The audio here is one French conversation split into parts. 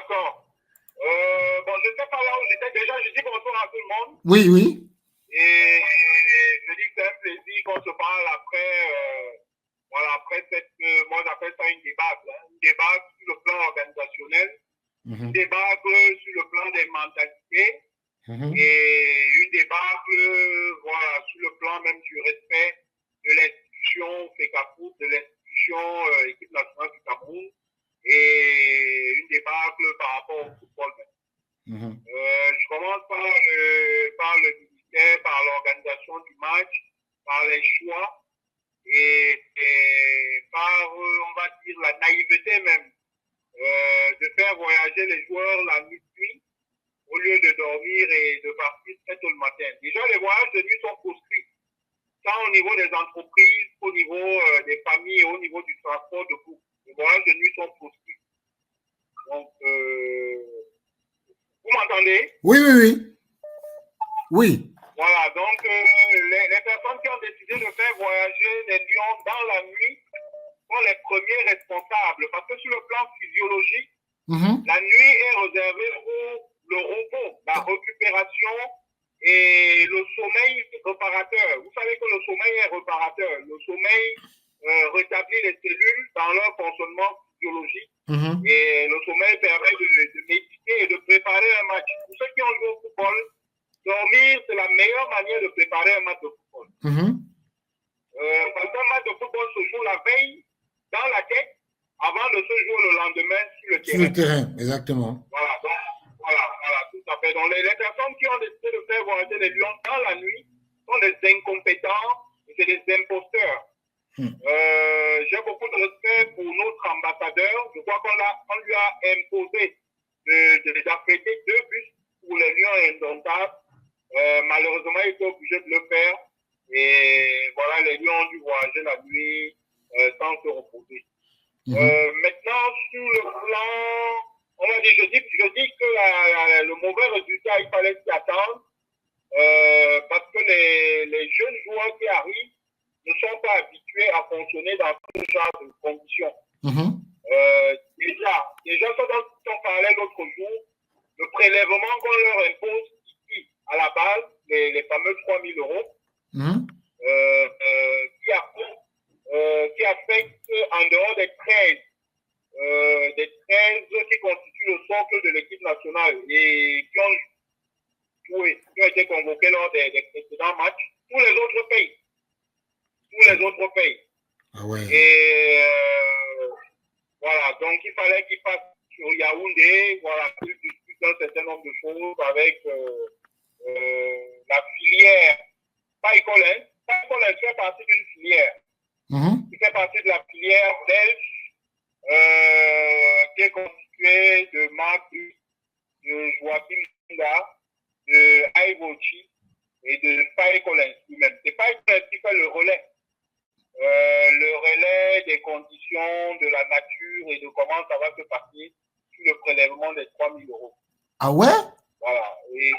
D'accord. Bon, je ne sais pas là où j'étais déjà. Je dis bonsoir à tout le monde. Oui, oui. Et je dis que c'est un plaisir qu'on se parle après, voilà, après cette, moi j'appelle ça une débâcle. Hein. Une débâcle sur le plan organisationnel, une débâcle sur le plan des mentalités, et une débâcle, voilà, sur le plan même du respect de l'institution FECAFOOT, de l'institution équipe nationale du Cameroun, et une débâcle par rapport au football. Je commence par le ministère, par l'organisation du match, par les choix et par, on va dire, la naïveté même de faire voyager les joueurs la nuit au lieu de dormir et de partir très tôt le matin. Déjà, les voyages de nuit sont proscrits, tant au niveau des entreprises, au niveau des familles et au niveau du transport de groupe. Les voyages de nuit sont proscrits. Donc, vous m'entendez? Oui, oui, oui. Oui. Voilà, donc les personnes qui ont décidé de faire voyager les lions dans la nuit sont les premiers responsables. Parce que sur le plan physiologique, la nuit est réservée pour le repos, la récupération et le sommeil réparateur. Vous savez que le sommeil est réparateur. Le sommeil rétablit les cellules dans leur fonctionnement physiologique. Et le sommeil permet de méditer et de préparer un match. Pour ceux qui ont joué au football, dormir, c'est la meilleure manière de préparer un match de football. Parce qu'un match de football se joue la veille dans la tête avant de se jouer le lendemain sur le terrain. Sur le terrain, exactement. Voilà, donc, voilà, tout à fait. Donc, les personnes qui ont décidé de faire voyager les lions dans la nuit sont des incompétents et c'est des imposteurs. J'ai beaucoup de respect pour notre ambassadeur. Je crois qu'on lui a imposé de les affréter 2 bus pour les lions indomptables. Malheureusement, il était obligé de le faire. Et voilà, les lions ont dû voyager la nuit sans se reposer. Maintenant, sur le plan, on va dire, je dis que le mauvais résultat, il fallait s'y attendre. Parce que les jeunes joueurs qui arrivent ne sont pas habitués à fonctionner dans ce genre de conditions. Déjà, ce dont on parlait l'autre jour, le prélèvement qu'on leur impose ici, à la base, les fameux 3 000 euros, qui affectent en dehors des 13 qui constituent le socle de l'équipe nationale et qui ont joué, qui ont été convoqués lors des précédents matchs, tous les autres pays. Ah ouais. Et voilà, donc il fallait qu'ils passent sur Yaoundé, voilà, qu'ils discutent un certain nombre de choses avec la filière Païcolin. Païcolin fait partie d'une filière. Il fait partie de la filière belge qui est constituée de Marc, de Joachim Nga, de Aivochi et de Païcolin lui-même. C'est Païcolin qui fait le relais des conditions, de la nature et de comment ça va se passer sur le prélèvement des 3 000 euros. Ah ouais? Voilà. Et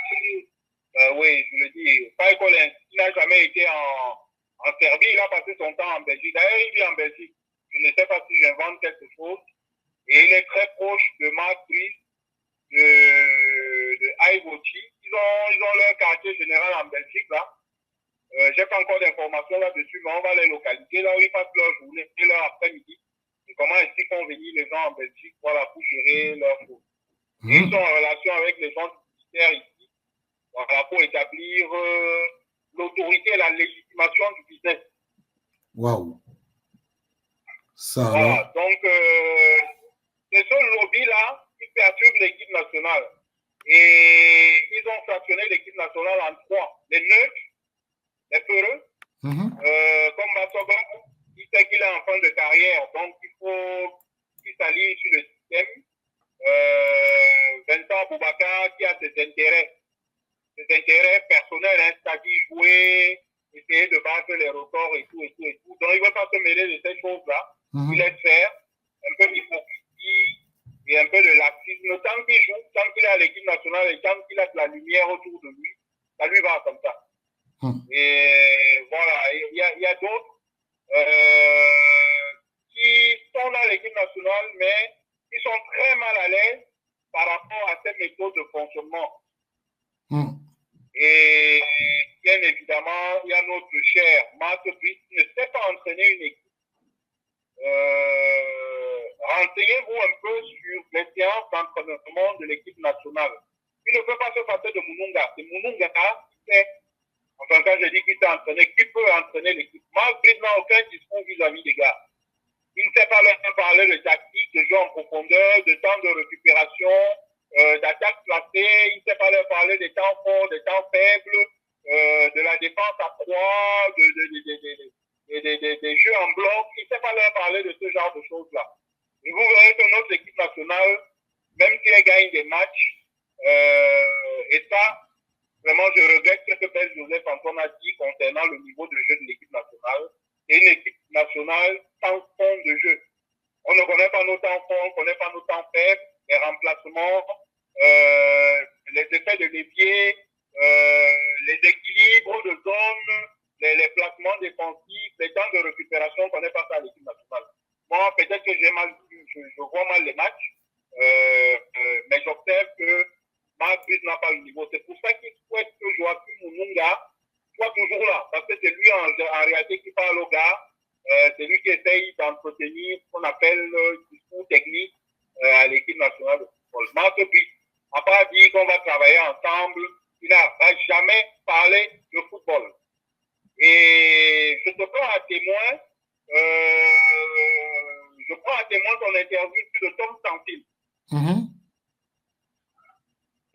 oui, je le dis, Païcolin, il n'a jamais été en Serbie, il a passé son temps en Belgique. D'ailleurs, il vit en Belgique. Je ne sais pas si j'invente quelque chose. Et il est très proche de Marc Brice, de Aivochi. Ils ont leur quartier général en Belgique, là. J'ai pas encore d'informations là-dessus, mais on va les localiser là où ils passent leur journée et leur après-midi. Et comment est-ce qu'ils font venir les gens en Belgique, voilà, pour gérer leur choses. Et ils sont en relation avec les gens du ministère ici, voilà, pour établir l'autorité et la légitimation du business. Waouh. Ça, voilà, donc c'est ce lobby-là qui perturbe l'équipe nationale. Et ils ont fractionné l'équipe nationale en 3. Les neutres, les peureux, comme Massoga, il sait qu'il est en fin de carrière, donc il faut qu'il s'aligne sur le système. Vincent Boubacar qui a ses intérêts personnels, hein, c'est-à-dire jouer, essayer de battre les records et tout. Donc il ne veut pas se mêler de ces choses-là. Il laisse faire un peu d'hypocrisie et un peu de laxisme. Tant qu'il joue, tant qu'il est à l'équipe nationale et tant qu'il a de la lumière autour de lui, ça lui va comme ça. Et voilà, il y a d'autres qui sont dans l'équipe nationale, mais ils sont très mal à l'aise par rapport à ces méthodes de fonctionnement. Et bien évidemment, il y a notre cher Marc Brice qui ne sait pas entraîner une équipe. Renseignez-vous un peu sur les séances d'entraînement de l'équipe nationale. Il ne peut pas se passer de Mununga. C'est Mununga qui sait, enfin quand je dis qu'il sait entraîner, qui peut entraîner l'équipe. Marc Brice n'a aucun discours vis-à-vis des gars. Il ne sait pas leur parler de tactique, de jeu en profondeur, de temps de récupération, d'attaque placée. Il ne sait pas leur parler des temps forts, des temps faibles, de la défense à trois, des jeux en bloc. Il ne sait pas leur parler de ce genre de choses-là. Et vous verrez que notre équipe nationale, même si elle gagne des matchs, et ça, vraiment, je regrette ce que Père Joseph Antoine a dit concernant le niveau de jeu de l'équipe nationale. C'est une équipe nationale sans fond de jeu. On ne connaît pas nos temps forts, on ne connaît pas nos temps faibles, les remplacements, les effets de levier, les équilibres de zone, les placements défensifs, les temps de récupération, on ne connaît pas ça à l'équipe nationale. Moi, peut-être que je vois mal les matchs, mais j'observe que Marc Brice n'a pas le niveau. C'est pour ça qu'il souhaite que Joachim Mununga soit toujours là, parce que c'est lui en réalité qui parle au gars, c'est lui qui essaye d'entretenir ce qu'on appelle le discours technique à l'équipe nationale de football. Marc Brice n'a pas dit qu'on va travailler ensemble, il n'a jamais parlé de football. Et je te prends à témoin, ton interview de Tom Stanfield.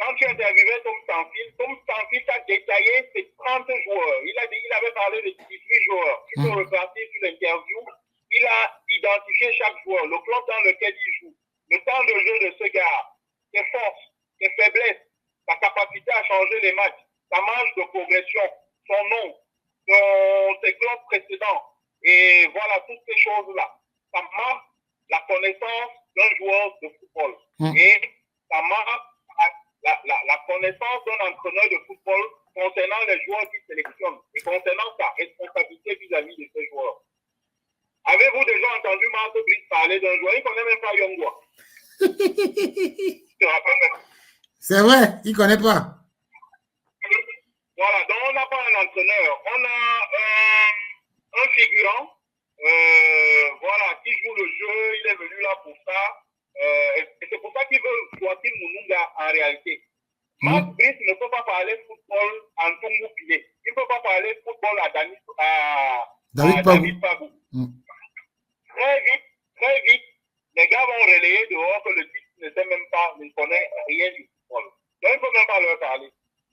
Quand tu interviewais Tom Stanfield a détaillé ses 30 joueurs. Il avait parlé de 18 joueurs. Tu peux repartir sur l'interview. Il a identifié chaque joueur, le club dans lequel il joue, le temps de jeu de ce gars, ses forces, ses faiblesses, sa capacité à changer les matchs, sa marge de progression, son nom, ses clubs précédents. Et voilà, toutes ces choses-là. Ça marque la connaissance d'un joueur de football. Et ça marque la connaissance d'un entraîneur de football concernant les joueurs qu'il sélectionne et concernant sa responsabilité vis-à-vis de ces joueurs. Avez-vous déjà entendu Marc Brice parler d'un joueur? Il ne connaît même pas Yongwa. C'est vrai, il ne connaît pas. Voilà, donc on n'a pas un entraîneur. On a un figurant voilà, qui joue le jeu. Il est venu là pour ça. Et c'est pour ça qu'il veut Joachim Mununga en réalité. Marc Brice ne peut pas parler football en Tungu Piné. Il ne peut pas parler football à David Pabou. Très vite, les gars vont relayer dehors que le type ne sait même pas, ne connaît rien du football. Donc il ne peut même pas leur parler.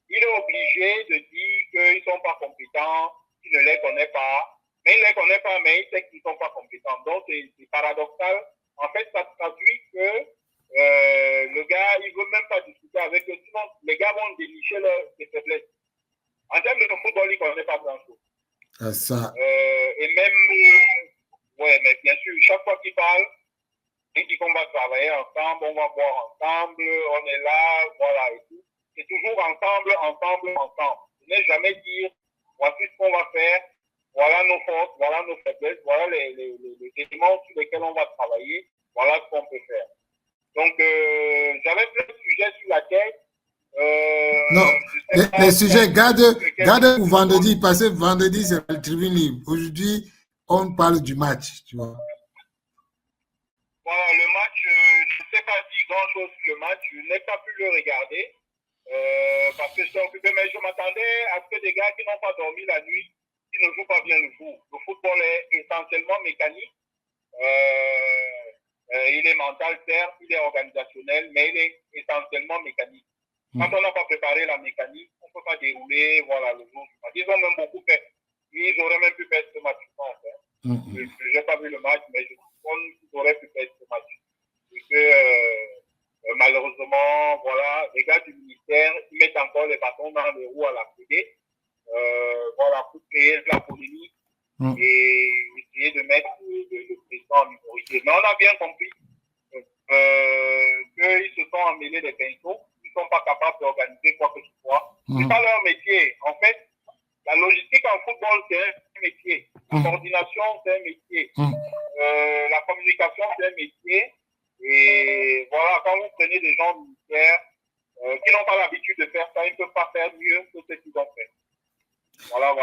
Il est obligé de dire qu'ils ne sont pas compétents, qu'il ne les connaît pas. Mais il ne les connaît pas, mais il sait qu'ils ne sont pas compétents. Donc c'est paradoxal. En fait, ça traduit que le gars, il ne veut même pas discuter avec eux. Sinon, les gars vont dénicher ses faiblesses. En termes de football, il ne connaît pas grand-chose. Et même, ouais, mais bien sûr, chaque fois qu'il parle, il dit qu'on va travailler ensemble, on va boire ensemble, on est là, voilà et tout. C'est toujours ensemble. Ce n'est jamais dire, voici ce qu'on va faire, voilà nos forces, voilà nos faiblesses, voilà les éléments sur lesquels on va travailler, voilà ce qu'on peut faire. Donc, j'avais plein de sujets sur la tête. Non, les sujets, garde pour vendredi, parce que vendredi, c'est la tribune libre. Aujourd'hui, on parle du match, tu vois. Voilà, le match, je ne sais pas dire grand-chose sur le match. Je n'ai pas pu le regarder parce que je suis occupé, mais je m'attendais à ce que des gars qui n'ont pas dormi la nuit, qui ne jouent pas bien le jour. Le football est essentiellement mécanique. Il est mental, certes, il est organisationnel, mais il est essentiellement mécanique. Quand on n'a pas préparé la mécanique, on ne peut pas dérouler voilà, le jour. Ils ont même beaucoup fait. Ils auraient même pu perdre ce match. Je n'ai pas vu le match, mais je pense qu'ils auraient pu perdre ce match. Et que malheureusement, voilà, les gars du ministère ils mettent encore les bâtons dans les roues à la Fédé, voilà, pour créer de la polémique et essayer de mettre le président en minorité. Mais on a bien compris qu'ils se sont emmêlés des pinceaux. Ils ne sont pas capables d'organiser quoi que ce soit. Ce n'est pas leur métier. En fait, la logistique en football, c'est un métier. La coordination, c'est un métier. La communication, c'est un métier. Et voilà, quand vous prenez des gens du militaires qui n'ont pas l'habitude de faire ça, ils ne peuvent pas faire mieux que ce qu'ils ont fait. Voilà.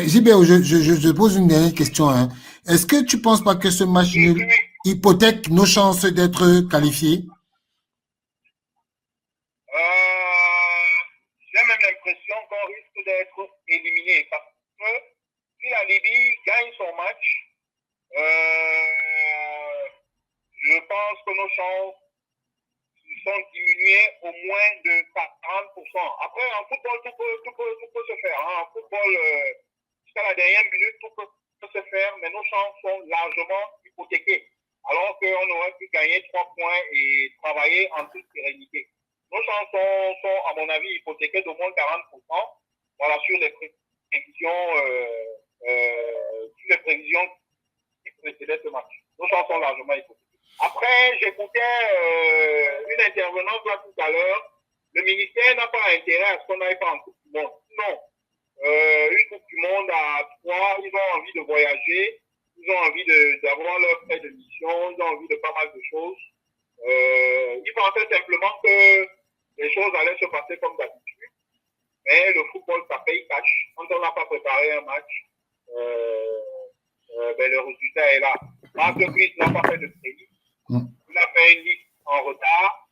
JB, je pose une dernière question. Hein. Est-ce que tu ne penses pas que ce match nul hypothèque nos chances d'être qualifiés? J'ai même l'impression qu'on risque d'être éliminé parce que si la Libye gagne son match, je pense que nos chances sont diminuées au moins de 40%. Après, en football, tout peut se faire. Hein. En football, jusqu'à la dernière minute, tout peut se faire, mais nos chances sont largement hypothéquées. Alors qu'on aurait pu gagner 3 points et travailler en toute sérénité. Nos chances sont, à mon avis, hypothéquées d'au moins 40%. Voilà, sur les prévisions qui précédaient ce match. Nos chances sont largement hypothéquées. Après, j'écoutais une intervenante là tout à l'heure. Le ministère n'a pas intérêt à ce qu'on n'aille pas en Coupe du Monde. Non. Une Coupe du Monde à 3, ils ont envie de voyager, ils ont envie d'avoir leur frais de mission, ils ont envie de pas mal de choses. Ils pensaient simplement que les choses allaient se passer comme d'habitude. Mais le football, ça paye cash. Quand on n'a pas préparé un match, le résultat est là. Marc Brice n'a pas fait de crédit. Il a fait une liste en retard.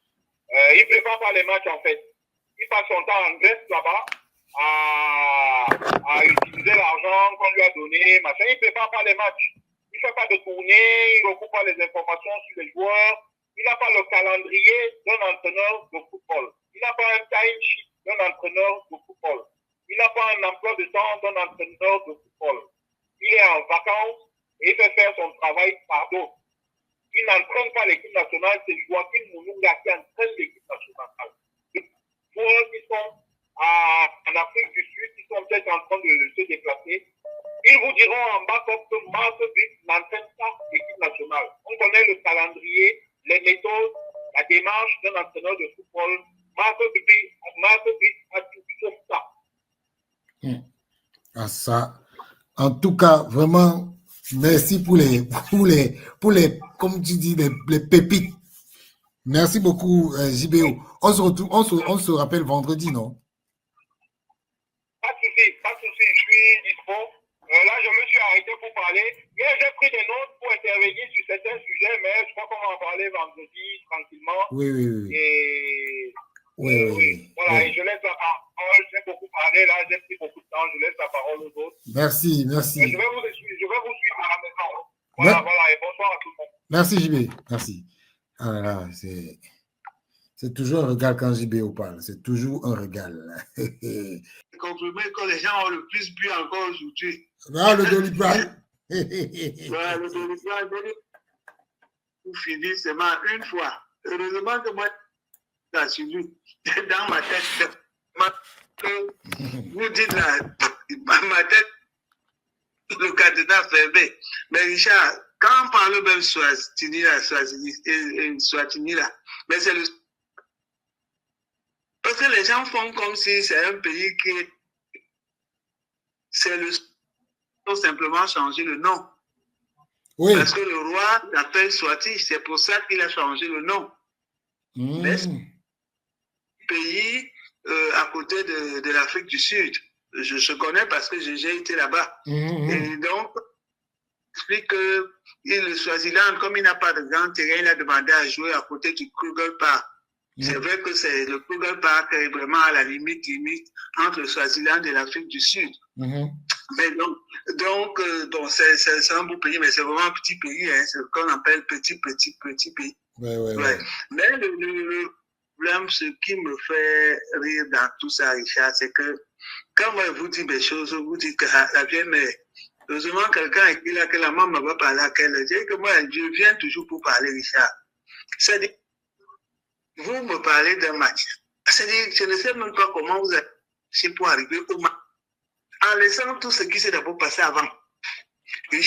Il ne prépare pas les matchs en fait. Il passe son temps en Grèce là-bas à utiliser l'argent qu'on lui a donné. Machin. Il ne prépare pas les matchs. Il ne fait pas de tournée. Il ne recoupe pas les informations sur les joueurs. Il n'a pas le calendrier d'un entraîneur de football. Il n'a pas un time sheet d'un entraîneur de football. Il n'a pas un emploi de temps d'un entraîneur de football. Il est en vacances et il fait faire son travail par d'autres. Il n'entraîne pas l'équipe nationale, c'est Joaquin Moununga qui entraîne l'équipe nationale. Les joueurs qui sont en Afrique du Sud, qui sont peut-être en train de se déplacer, ils vous diront en bas que Marc Brice n'entraîne pas l'équipe nationale. On connaît le calendrier, les méthodes, la démarche d'un entraîneur de football. Marc Brice a tout sauf ça. Ah, ça. En tout cas, vraiment, merci pour les comme tu dis, les pépites. Merci beaucoup, JBO. On se rappelle vendredi, non? Pas de souci, je suis dispo. Là, je me suis arrêté pour parler. Hier, j'ai pris des notes pour intervenir sur certains sujets, mais je crois qu'on va en parler vendredi tranquillement. Oui. Et oui. Voilà, et je laisse la parole. J'ai beaucoup parlé, là, j'ai pris beaucoup de temps. Je laisse la parole aux autres. Merci. Je vais vous suivre à la maison. Voilà, et bonsoir à tout le monde. Merci, JB. Merci. Ah là, c'est toujours un régal quand JBO parle. C'est toujours un régal. Quand les gens ont le plus bu encore aujourd'hui. Ah, le Doliprane. Voilà, le Doliprane, pour finir seulement une fois. Heureusement que moi, dans ma tête, vous dites là, ma tête, le candidat fermé. Mais Richard, quand on parle même Swatini là, mais c'est le... Parce que les gens font comme si c'est un pays qui est... C'est le... Tout simplement changer le nom. Oui. Parce que le roi l'appelle Swati, c'est pour ça qu'il a changé le nom. Mais c'est un pays à côté de l'Afrique du Sud. Je connais parce que j'ai été là-bas. Et donc, explique que le Swaziland, comme il n'a pas de grand terrain, il a demandé à jouer à côté du Kruger Park. C'est vrai que c'est le Kruger Park est vraiment à la limite entre le Swaziland et l'Afrique du Sud. Mais donc c'est un beau pays, mais c'est vraiment un petit pays, hein, c'est ce qu'on appelle petit pays. Ouais. Mais le problème, ce qui me fait rire dans tout ça, Richard, c'est que quand moi je vous dis des choses, vous dites que la vieille mère, heureusement quelqu'un écrit là que la maman va parler à quelle, je dis que moi je viens toujours pour parler, Richard. C'est-à-dire, vous me parlez d'un match. C'est-à-dire, je ne sais même pas comment vous êtes pour arriver au match. En laissant tout ce qui s'est d'abord passé avant. Et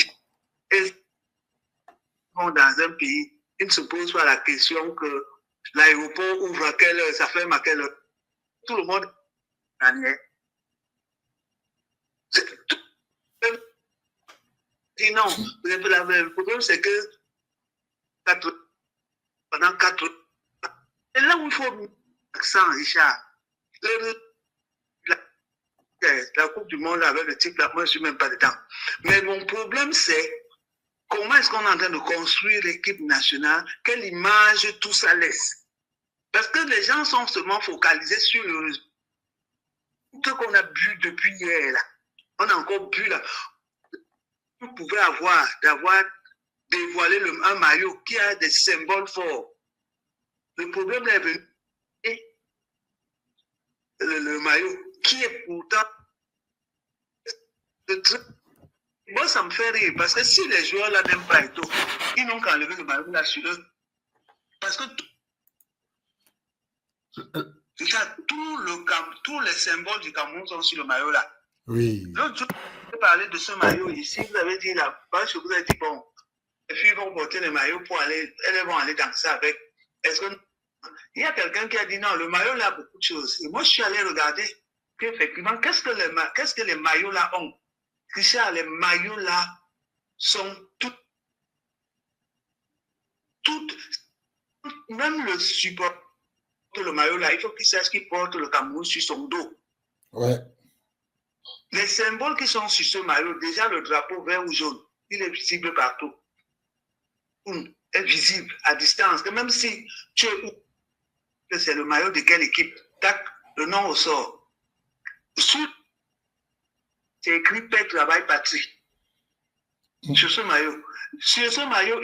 dans un pays, il ne se pose pas la question que l'aéroport ouvre à quelle heure, ça ferme à quelle heure. Tout le monde dit non. Le problème, c'est que faut accent, Richard. La Coupe du Monde avec le type là, moi je ne suis même pas dedans. Mais mon problème c'est comment est-ce qu'on est en train de construire l'équipe nationale, quelle image tout ça laisse. Parce que les gens sont seulement focalisés sur le ce qu'on a bu depuis hier là. On a encore bu là. Vous pouvez d'avoir dévoilé un maillot qui a des symboles forts. Le problème est venu le maillot qui est pourtant moi ça me fait rire parce que si les joueurs là n'aiment pas Eto'o, ils n'ont qu'à enlever le maillot là sur eux. Parce que tous les symboles du Cameroun sont sur le maillot là. Oui. L'autre jour, vous avez parlé de ce maillot ici, vous avez dit là, parce que vous avez dit, bon, les filles vont porter le maillot pour aller, elles vont aller danser avec. Est-ce que il y a quelqu'un qui a dit non, le maillot là a beaucoup de choses. Et moi, je suis allé regarder qu'effectivement, qu'est-ce que les maillots là ont? Richard, les maillots là sont toutes, même le support de le maillot là, il faut qu'il sache qu'il porte le Cameroun sur son dos. Ouais. Les symboles qui sont sur ce maillot, déjà le drapeau vert ou jaune, il est visible partout. Est visible à distance. Que même si tu es où, que c'est le maillot de quelle équipe, tac, le nom ressort. C'est écrit Paix, Travail, Patrie. Sur ce maillot. Sur ce maillot,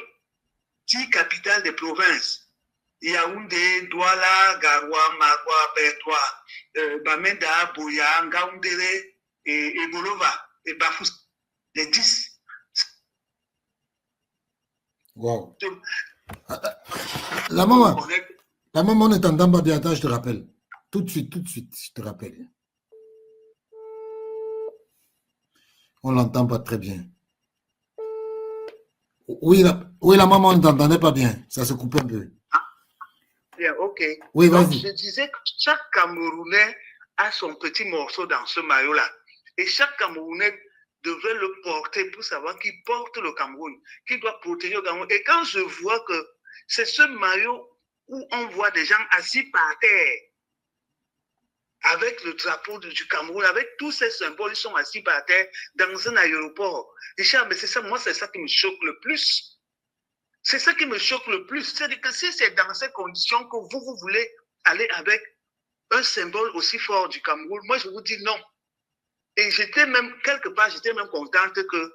10 capitales des provinces. Yaoundé, Douala, Garoua, Magua, Bertois, Bamenda, Boya, Ngaoundéré, et Bolova, et Bafous, les 10. Wow. La maman ne t'entend pas bien. Attends, je te rappelle. Tout de suite, je te rappelle. On ne l'entend pas très bien. Oui, la maman ne t'entendait pas bien. Ça se coupe un peu. Bien, ok. Oui, donc, vas-y. je disais que chaque Camerounais a son petit morceau dans ce maillot-là. Et chaque Camerounais devrait le porter pour savoir qu'il porte le Cameroun, qu'il doit protéger le Cameroun. Et quand je vois que c'est ce maillot où on voit des gens assis par terre, avec le drapeau du Cameroun, avec tous ces symboles, ils sont assis par terre dans un aéroport. Richard, mais c'est ça, moi, c'est ça qui me choque le plus. C'est ça qui me choque le plus. C'est-à-dire que si c'est dans ces conditions que vous voulez aller avec un symbole aussi fort du Cameroun, moi, je vous dis non. Et j'étais même, quelque part, j'étais même contente que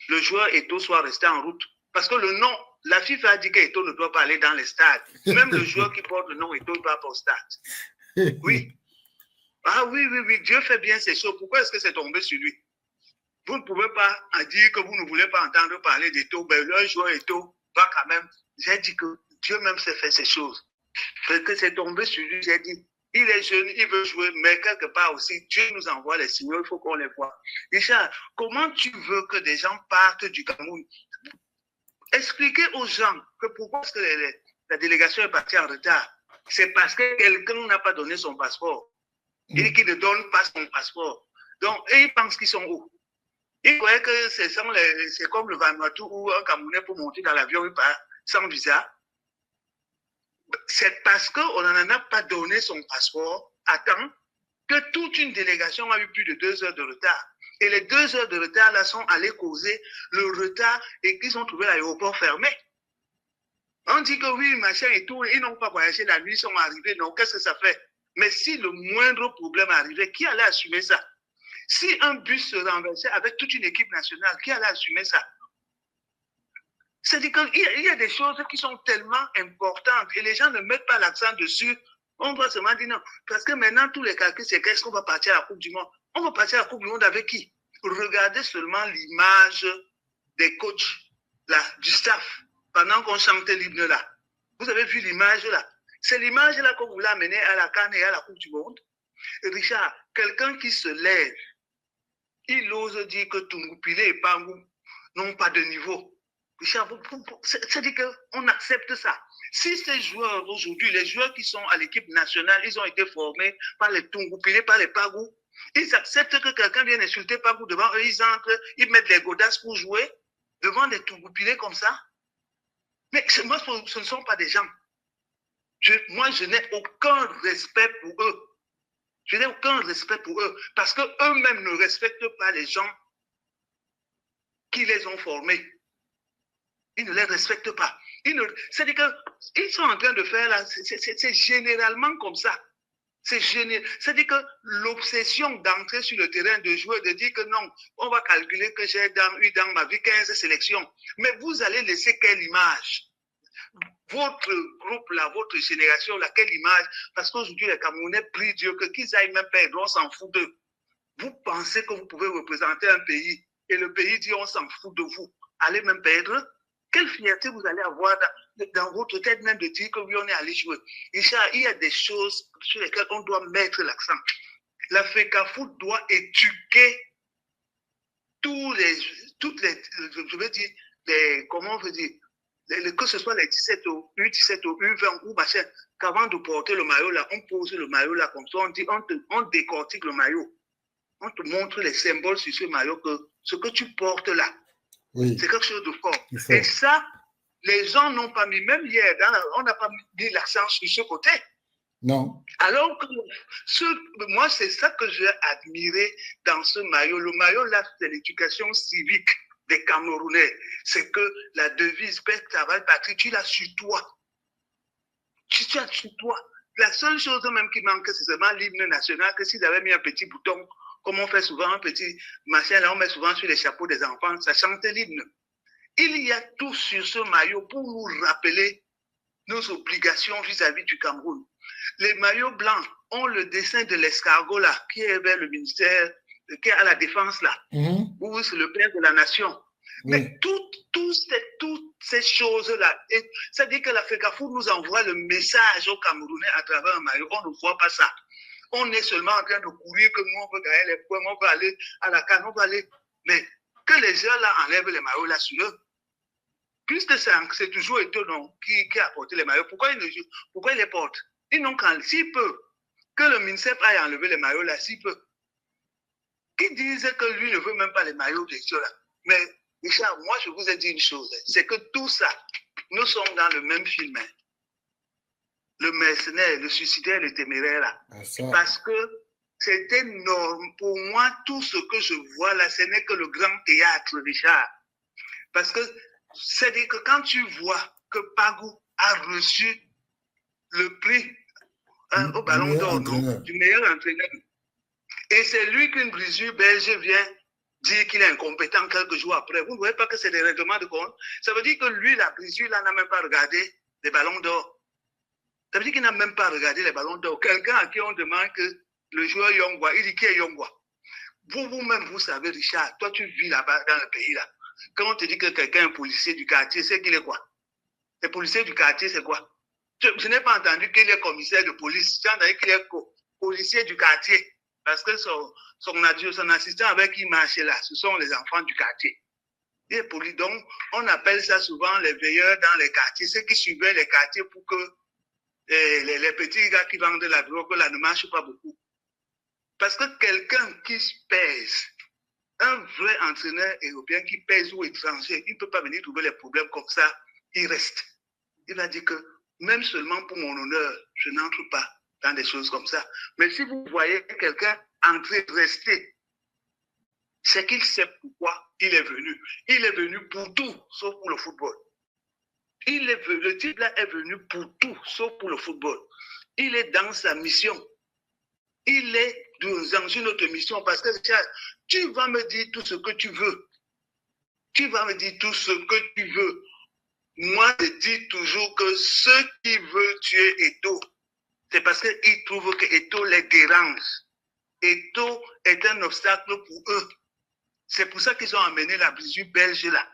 le joueur Eto'o soit resté en route. Parce que le nom, la FIFA a dit qu'Eto'o ne doit pas aller dans les stades. Même le joueur qui porte le nom Eto'o ne va pas au stade. Oui. Ah oui, Dieu fait bien ces choses. Pourquoi est-ce que c'est tombé sur lui? Vous ne pouvez pas dire que vous ne voulez pas entendre parler d'Eto'o. Ben, le joueur Eto'o va quand même. J'ai dit que Dieu même sait faire ces choses. Parce que c'est tombé sur lui, j'ai dit, il est jeune, il veut jouer, mais quelque part aussi, Dieu nous envoie les signaux, il faut qu'on les voit. Richard, comment tu veux que des gens partent du Cameroun? Expliquez aux gens que pourquoi est-ce que la délégation est partie en retard. C'est parce que quelqu'un n'a pas donné son passeport. Il dit qu'il ne donne pas son passeport. Donc, et ils pensent qu'ils sont où? Ils croyaient que c'est comme le Vanuatu où un Camerounais pour monter dans l'avion, il part sans visa. C'est parce qu'on n'en a pas donné son passeport à temps que toute une délégation a eu plus de 2 heures de retard. Et les 2 heures de retard là sont allées causer le retard et qu'ils ont trouvé l'aéroport fermé. On dit que oui, machin et tout, ils n'ont pas voyagé la nuit, ils sont arrivés. Non, qu'est-ce que ça fait? Mais si le moindre problème arrivait, qui allait assumer ça? Si un bus se renversait avec toute une équipe nationale, qui allait assumer ça? C'est-à-dire qu'il y a des choses qui sont tellement importantes et les gens ne mettent pas l'accent dessus. On doit seulement dire non. Parce que maintenant, tous les calculs, c'est qu'est-ce qu'on va partir à la Coupe du Monde? On va partir à la Coupe du Monde avec qui? Regardez seulement l'image des coachs, là, du staff, pendant qu'on chantait l'hymne là. Vous avez vu l'image là? C'est l'image là qu'on voulait amener à la CAN et à la Coupe du Monde. Et Richard, quelqu'un qui se lève, il ose dire que Tungupile et Pangou n'ont pas de niveau. C'est-à-dire qu'on accepte ça. Si ces joueurs aujourd'hui, les joueurs qui sont à l'équipe nationale, ils ont été formés par les Tungupile, par les Pagou, ils acceptent que quelqu'un vienne insulter Pagou devant eux, ils entrent, ils mettent les godasses pour jouer devant des Tungupile comme ça. Mais moi, ce ne sont pas des gens. Moi, je n'ai aucun respect pour eux. Je n'ai aucun respect pour eux parce qu'eux-mêmes ne respectent pas les gens qui les ont formés. Ils ne les respectent pas. C'est-à-dire qu'ils sont en train de faire là, c'est généralement comme ça. C'est-à-dire que l'obsession d'entrer sur le terrain de jouer, de dire que non, on va calculer que j'ai eu dans ma vie 15 sélections. Mais vous allez laisser quelle image? Votre groupe là, votre génération là, quelle image? Parce qu'aujourd'hui, les Camerounais prient Dieu que qu'ils aillent même perdre, on s'en fout d'eux. Vous pensez que vous pouvez représenter un pays et le pays dit on s'en fout de vous. Allez même perdre? Quelle fierté vous allez avoir dans votre tête même de dire que oui, on est allé jouer. Richard, il y a des choses sur lesquelles on doit mettre l'accent. La FECAFOOT doit éduquer toutes les, je veux dire, comment on veut dire, que ce soit les 17 au U17 au U20 ou machin, qu'avant de porter le maillot là, on pose le maillot là comme ça, on décortique le maillot. On te montre les symboles sur ce maillot, que ce que tu portes là, oui, c'est quelque chose de fort. Et ça, les gens n'ont pas mis, même hier, on n'a pas mis l'accent sur ce côté. Non. Alors que moi, c'est ça que j'ai admiré dans ce maillot. Le maillot là, c'est l'éducation civique des Camerounais. C'est que la devise paix, travail, patrie, tu l'as sur toi. Tu l'as sur toi. La seule chose même qui manque, c'est seulement l'hymne national, que s'ils avaient mis un petit bouton, comme on fait souvent un petit machin, là on met souvent sur les chapeaux des enfants, ça chante l'hymne. Il y a tout sur ce maillot pour nous rappeler nos obligations vis-à-vis du Cameroun. Les maillots blancs ont le dessin de l'escargot là, qui est vers le ministère, qui est à la défense là, où c'est le père de la nation. Mais toutes ces choses-là, c'est-à-dire que la FECAFOOT nous envoie le message aux Camerounais à travers un maillot, on ne voit pas ça. On est seulement en train de courir, que nous, on veut gagner les points, on va aller à la CAN, on va aller. Mais que les gens là enlèvent les maillots là sur eux. Puisque c'est toujours étonnant qui a porté les maillots. Pourquoi ils les portent? Ils n'ont qu'à, s'il peut, que le MINSEP aille enlever les maillots là, s'il peut. Qui disent que lui ne veut même pas les maillots de ceux là. Mais Richard, moi je vous ai dit une chose, c'est que tout ça, nous sommes dans le même film. Le mercenaire, le suicidaire, le téméraire là. Parce que c'est énorme. Pour moi, tout ce que je vois là, ce n'est que le grand théâtre, Richard. Parce que c'est-à-dire que quand tu vois que Pagou a reçu le prix au Ballon d'Or du meilleur entraîneur, et c'est lui qu'une brisure belge vient dire qu'il est incompétent quelques jours après. Vous ne voyez pas que c'est des règlements de compte? Ça veut dire que lui, la brisure, là, n'a même pas regardé les Ballons d'Or. Ça veut dire qu'il n'a même pas regardé les Ballons d'Or. Quelqu'un à qui on demande que le joueur Yongwa, il dit qui est Yongwa? Vous-même, vous savez, Richard, toi, tu vis là-bas dans le pays, là. Quand on te dit que quelqu'un est policier du quartier, c'est qu'il est quoi? Le policier du quartier, c'est quoi? Je n'ai pas entendu qu'il est commissaire de police. J'ai entendu qu'il est policier du quartier. Parce que son assistant avec qui il marchait là, ce sont les enfants du quartier. Il est poli. Donc, on appelle ça souvent les veilleurs dans les quartiers, ceux qui suivaient les quartiers pour que les petits gars qui vendent de la drogue là ne marchent pas beaucoup. Parce que quelqu'un qui pèse, un vrai entraîneur européen qui pèse ou étranger, il ne peut pas venir trouver les problèmes comme ça, il reste. Il va dire que même seulement pour mon honneur, je n'entre pas dans des choses comme ça. Mais si vous voyez quelqu'un entrer, rester, c'est qu'il sait pourquoi il est venu. Il est venu pour tout, sauf pour le football. Le type là est venu pour tout, sauf pour le football. Il est dans sa mission. Il est dans une autre mission parce que tu vas me dire tout ce que tu veux. Tu vas me dire tout ce que tu veux. Moi, je dis toujours que ceux qui veulent tuer Eto'o, c'est parce qu'ils trouvent que Eto'o les dérange. Eto'o est un obstacle pour eux. C'est pour ça qu'ils ont amené la brisure belge là.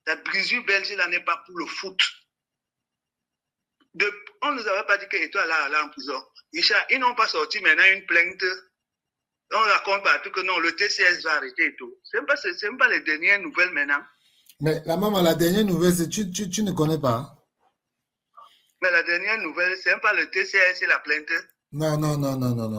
La brisure belge là n'est pas pour le foot. On ne nous avait pas dit que Eto'o allait en prison. Ils n'ont pas sorti maintenant une plainte. On raconte partout que non, le TCS va arrêter Eto'o. Ce n'est pas les dernières nouvelles maintenant. Mais la maman, la dernière nouvelle, c'est tu ne connais pas. Mais la dernière nouvelle, ce n'est pas le TCS et la plainte. Non.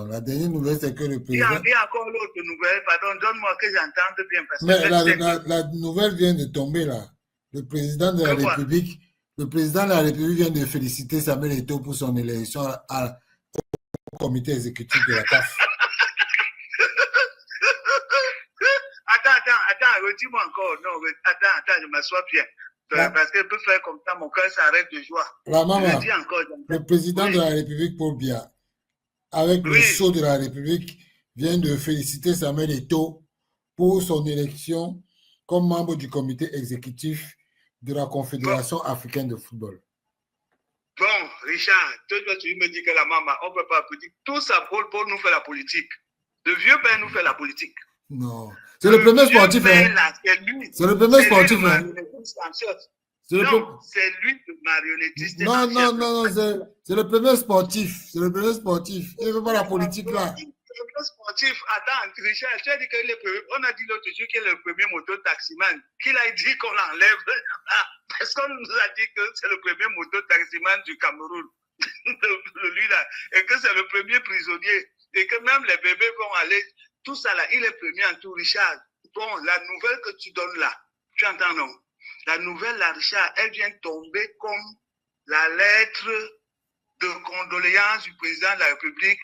La dernière nouvelle, c'est que le président... Il y a encore l'autre nouvelle. Pardon, donne-moi que j'entende bien. Parce mais la nouvelle vient de tomber là. Le président de la République, Le président de la République vient de féliciter Samuel Eto'o pour son élection au comité exécutif de la CAF. Attends, redis-moi encore. Non, attends, je m'assois bien. Parce qu'elle peut faire comme ça, mon cœur s'arrête de joie. La maman, encore, le président de la République, Paul Biya, avec le sceau de la République, vient de féliciter Samuel Eto'o pour son élection comme membre du comité exécutif de la Confédération africaine de football. Bon, Richard, toi, tu me dis que la maman, on ne peut pas dire. Tout ça, Paul nous fait la politique. Le vieux père nous fait la politique. Non. C'est le premier sportif. C'est le premier sportif. Non, c'est lui le marionnettiste. Non, c'est le premier sportif. C'est le premier sportif. Il ne fait pas la politique là. Le premier sportif, attends, Richard, tu as dit on a dit l'autre jour qu'il est le premier moto-taximan, qu'il a dit qu'on l'enlève. Parce qu'on nous a dit que c'est le premier moto-taximan du Cameroun. Lui là. Et que c'est le premier prisonnier. Et que même les bébés vont aller. Tout ça là, il est premier en tout, Richard. Bon, la nouvelle que tu donnes là, tu entends non? La nouvelle là, Richard, elle vient tomber comme la lettre de condoléances du président de la République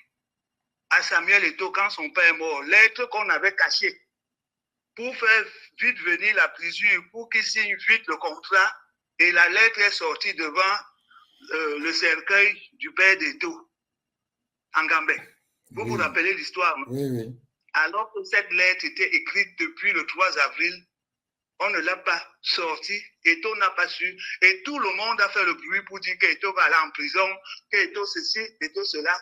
à Samuel Eto'o quand son père est mort. Lettre qu'on avait cachée pour faire vite venir la prisure, pour qu'il signe vite le contrat. Et la lettre est sortie devant le cercueil du père d'Eto'o, en Gambie. Vous vous rappelez l'histoire? Oui. Alors que cette lettre était écrite depuis le 3 avril, on ne l'a pas sortie, Eto'o n'a pas su, et tout le monde a fait le bruit pour dire qu'Eto'o va aller en prison, qu'Eto'o ceci, Eto'o cela.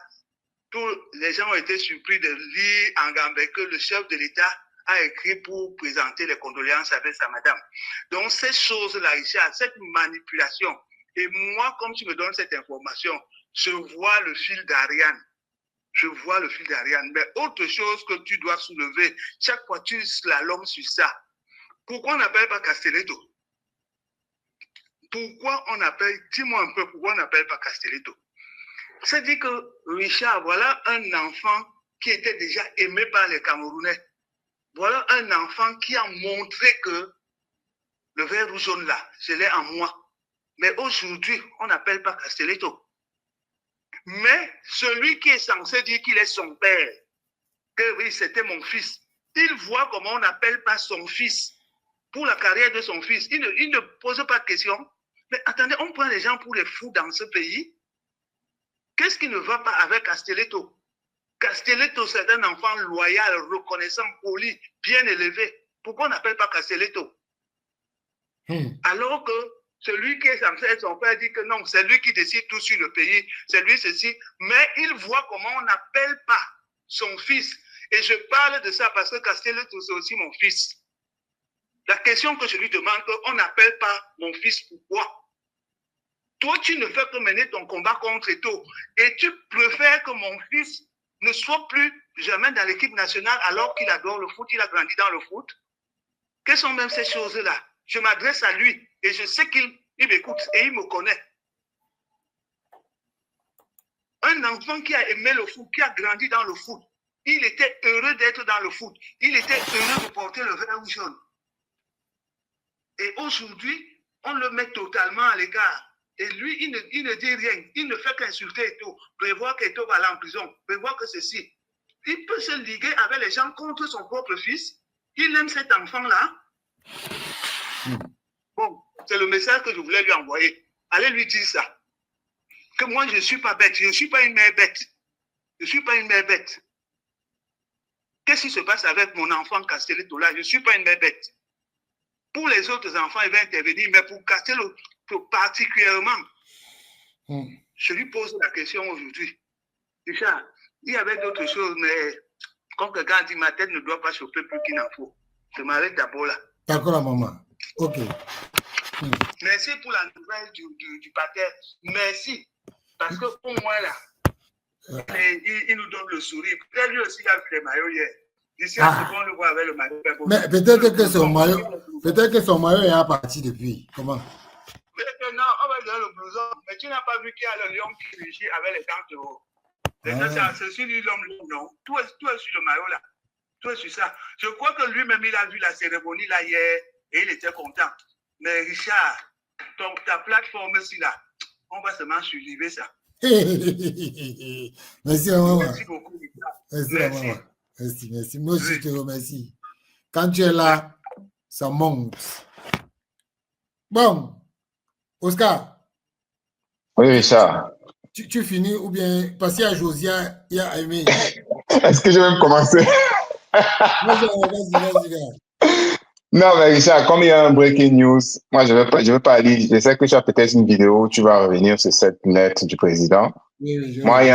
Tous les gens ont été surpris de lire en Gambie que le chef de l'État a écrit pour présenter les condoléances avec sa madame. Donc ces choses-là, Richard, cette manipulation, et moi, comme tu me donnes cette information, je vois le fil d'Ariane. Je vois le fil d'Ariane. Mais autre chose que tu dois soulever, chaque fois tu slalomes sur ça. Pourquoi on n'appelle pas Castelletto? Pourquoi on appelle, dis-moi un peu, pourquoi on n'appelle pas Castelletto? C'est-à-dire que Richard, voilà un enfant qui était déjà aimé par les Camerounais. Voilà un enfant qui a montré que le vert rouge jaune là, je l'ai en moi. Mais aujourd'hui, on n'appelle pas Castelletto. Mais celui qui est censé dire qu'il est son père, que oui, c'était mon fils, il voit comment on n'appelle pas son fils pour la carrière de son fils. Il ne pose pas de questions. Mais attendez, on prend les gens pour les fous dans ce pays. Qu'est-ce qui ne va pas avec Castelletto? Castelletto, c'est un enfant loyal, reconnaissant, poli, bien élevé. Pourquoi on n'appelle pas Castelletto? Alors que celui qui est censé être son père dit que non, c'est lui qui décide tout sur le pays, c'est lui ceci. Mais il voit comment on n'appelle pas son fils. Et je parle de ça parce que Castelletto, c'est aussi mon fils. La question que je lui demande, on n'appelle pas mon fils, pourquoi? Toi, tu ne fais que mener ton combat contre Eto'o. Et tu préfères que mon fils ne soit plus jamais dans l'équipe nationale alors qu'il adore le foot, il a grandi dans le foot. Quelles sont même ces choses-là? Je m'adresse à lui et je sais qu'il m'écoute et il me connaît. Un enfant qui a aimé le foot, qui a grandi dans le foot, il était heureux d'être dans le foot. Il était heureux de porter le vert ou jaune. Et aujourd'hui, on le met totalement à l'écart. Et lui, il ne dit rien. Il ne fait qu'insulter Eto'o, prévoir qu'Eto'o va aller en prison, prévoir que ceci. Il peut se liguer avec les gens contre son propre fils. Il aime cet enfant-là. Bon, c'est le message que je voulais lui envoyer. Allez lui dire ça. Que moi, je ne suis pas bête. Je ne suis pas une mère bête. Je ne suis pas une mère bête. Qu'est-ce qui se passe avec mon enfant Castelletto là? Je ne suis pas une mère bête. Pour les autres enfants, il va intervenir, mais pour Castelletto particulièrement, je lui pose la question aujourd'hui. Richard, il y avait d'autres choses, mais comme quelqu'un dit, ma tête ne doit pas chauffer plus qu'il n'en faut. Je m'arrête d'abord là. D'accord, la maman. Ok. Merci pour la nouvelle du pater. Merci. Parce que pour moi, là, il nous donne le sourire. Peut-être lui aussi, il a vu les maillots hier. D'ici à ce qu'on le voit avec le maillot. Mais peut-être que son maillot est à partir depuis. Comment? Non, on va dire le blouson. Mais tu n'as pas vu qu'il y a le lion qui rugit avec les dents de haut. C'est sur lui l'homme, non. Tout est sur le maillot là. Tout est sur ça. Je crois que lui-même, il a vu la cérémonie là hier et il était content. Mais Richard, ta plateforme aussi là, on va seulement suivre ça. Merci, maman. Merci beaucoup. Merci, maman. Merci. Moi aussi, je te remercie. Quand tu es là, ça monte. Bon, Oscar. Oui, Richard. Tu finis ou bien parce qu'il y a Josia, il y a Aimé. Est-ce que je vais commencer? Vas-y. Non, mais Richard, comme il y a un breaking news, moi, je vais pas aller. Je sais que tu as peut-être une vidéo, tu vas revenir sur cette lettre du président. Oui, moi, il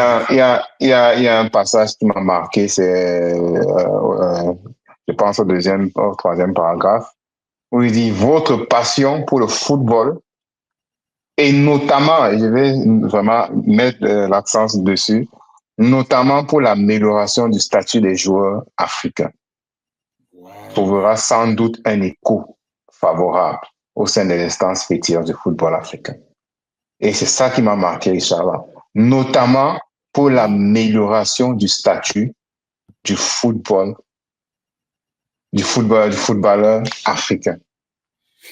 y a un passage qui m'a marqué, c'est, je pense, au troisième paragraphe, où il dit « Votre passion pour le football, et notamment, et je vais vraiment mettre l'accent dessus, notamment pour l'amélioration du statut des joueurs africains. » Trouvera sans doute un écho favorable au sein des instances fêtières du football africain. Et c'est ça qui m'a marqué, Inch'Allah. Notamment pour l'amélioration du statut du footballeur africain.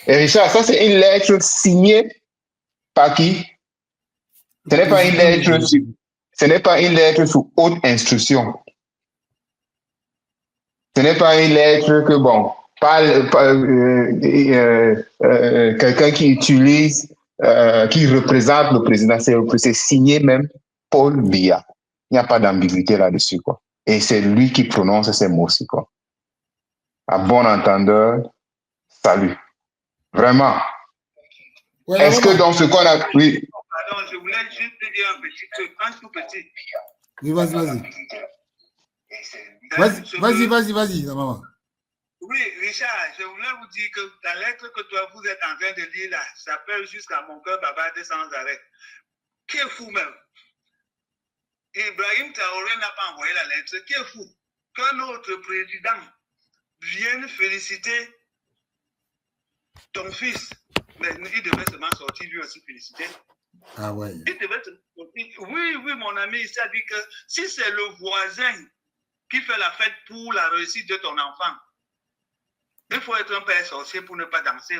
Et Richard, ça c'est une lettre signée par qui? Ce n'est pas une lettre sous haute instruction. Ce n'est pas une lettre que, bon, quelqu'un qui utilise, qui représente le président, c'est signé même Paul Biya. Il n'y a pas d'ambiguïté là-dessus, quoi. Et c'est lui qui prononce ces mots-ci, quoi. À bon entendeur, salut. Vraiment. Ouais, est-ce que dans ce qu'on a... Oui. Pardon, je voulais juste te dire un petit truc, un tout petit. Oui, vas-y, maman. Oui, Richard, je voulais vous dire que la lettre que toi, vous êtes en train de lire là, s'appelle jusqu'à mon cœur bavarde sans arrêt. Qui est fou même. Ibrahim Traoré n'a pas envoyé la lettre. Qui est fou. Qu'un autre président vienne féliciter ton fils. Mais il devait seulement sortir lui aussi féliciter. Ah ouais. Il devait sortir. Oui, mon ami, il s'est dit que si c'est le voisin qui fait la fête pour la réussite de ton enfant, il faut être un père sorcier pour ne pas danser,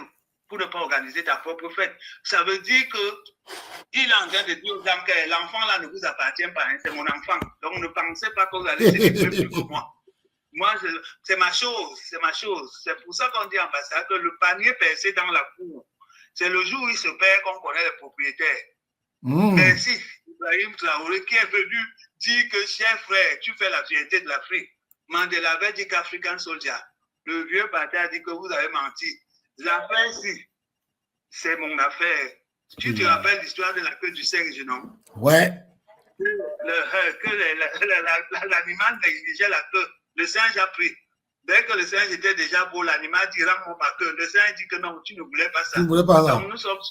pour ne pas organiser ta propre fête. Ça veut dire qu'il est en train de dire aux gens que l'enfant là ne vous appartient pas, hein, c'est mon enfant. Donc ne pensez pas que vous allez célébrer plus que moi. Moi, c'est ma chose. C'est pour ça qu'on dit ambassade que le panier percé dans la cour, c'est le jour où il se perd qu'on connaît les propriétaires. Merci, Ibrahim Traoré, qui est venu dire que, cher frère, tu fais la fierté de l'Afrique. Mandela avait dit qu'African Soldier. Le vieux parti a dit que vous avez menti. L'affaire-ci, c'est mon affaire. Tu te rappelles l'histoire de la queue du singe, non? Ouais. L'animal négligeait la queue. Le singe a pris. Dès que le singe était déjà beau, l'animal dit rends-moi ma queue. Le singe dit que non, tu ne voulais pas ça. Tu ne voulais pas ça. Donc nous sommes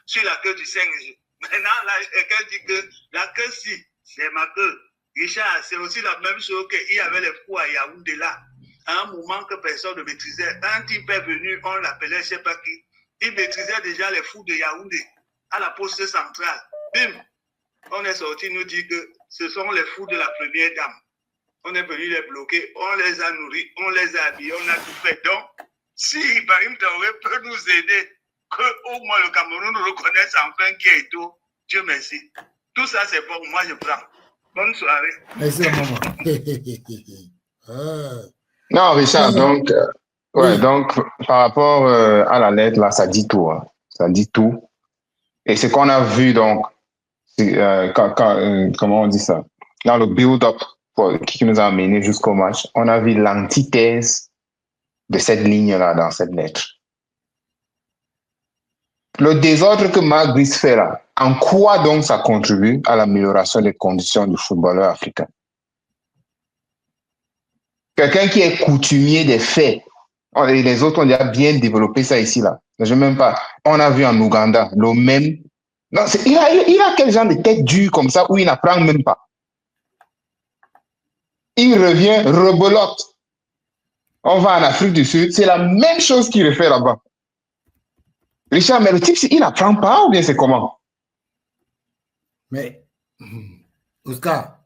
sur la queue du singe. Maintenant, là, quelqu'un dit que la queue, si, c'est ma queue. Richard, c'est aussi la même chose qu'il y avait les fous à Yaoundé là. À un moment que personne ne maîtrisait. Un type est venu, on l'appelait, je ne sais pas qui. Il maîtrisait déjà les fous de Yaoundé à la poste centrale. Bim! On est sorti nous dire que ce sont les fous de la première dame. On est venu les bloquer, on les a nourris, on les a habillés, on a tout fait. Donc, si Ibrahim Traoré peut nous aider, qu'au moins le Cameroun reconnaisse enfin qui est tout, Dieu merci. Tout ça, c'est bon, moi je prends. Bonne soirée. Merci, maman. Non, Richard, donc, donc, par rapport à la lettre, là, ça dit tout. Hein. Ça dit tout. Et ce qu'on a vu, donc, comment on dit ça? Dans le build-up qui nous a amené jusqu'au match, on a vu l'antithèse de cette ligne-là dans cette lettre. Le désordre que Marc Brice fait là, en quoi donc ça contribue à l'amélioration des conditions du footballeur africain? Quelqu'un qui est coutumier des faits, et les autres ont déjà bien développé ça ici là. Je même pas. On a vu en Ouganda le même. Non, il a quel genre de tête dure comme ça où il n'apprend même pas. Il revient, rebelote. On va en Afrique du Sud, c'est la même chose qu'il refait là-bas. Richard, mais le type, il n'apprend pas ou bien c'est comment? Mais, Oscar.